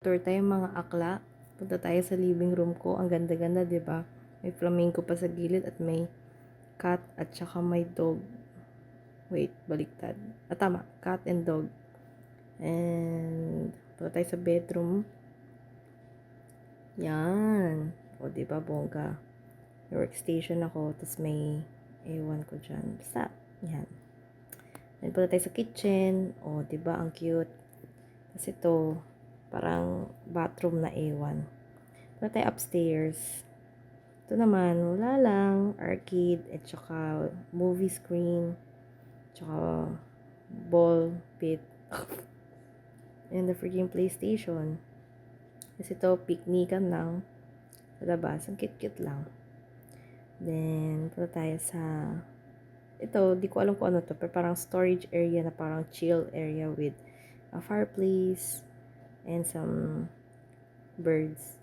Tour tayo mga akla. Punta tayo sa living room ko. Ang ganda-ganda, 'di ba? May flamingo pa sa gilid at may cat at saka may dog. Wait, baliktad. Tama. Cat and dog. And punta tayo sa bedroom. Yan. O, 'di ba, bongga. May workstation ako, tapos may ewan ko dyan. Basta, yan. Then punta tayo sa kitchen. O, 'di ba, ang cute. Tapos ito, parang bathroom na ewan. Punta tayo upstairs. Ito naman, wala lang. Arcade, at saka movie screen, tsaka ball pit. And the freaking PlayStation. Kasi ito, picnican lang. Sa labas, ang cute-cute lang. Then, punta tayo sa... Ito, di ko alam kung ano to, pero parang storage area na parang chill area with a fireplace and some birds.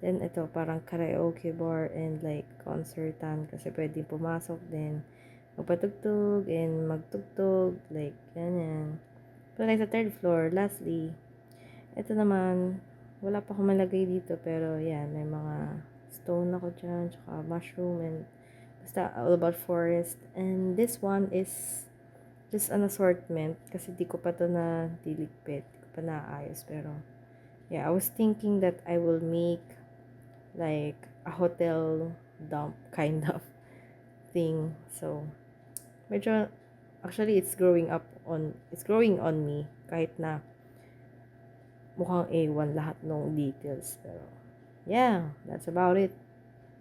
Then, ito, parang karaoke bar and like concertan kasi pwedeng pumasok din. Magpatugtog and magtugtog. Like, ganyan. So, like sa third floor, lastly, ito naman, wala pa akong malagay dito pero yan, may mga stone ako dyan, tsaka mushroom and basta all about forest. And this one is just an assortment kasi di ko pa to na diligpit. Di ko pa naayos pero yeah, I was thinking that I will make like a hotel dump kind of thing. So, medyo actually it's growing on me kahit na mukhang A1 lahat ng details. Pero yeah, that's about it.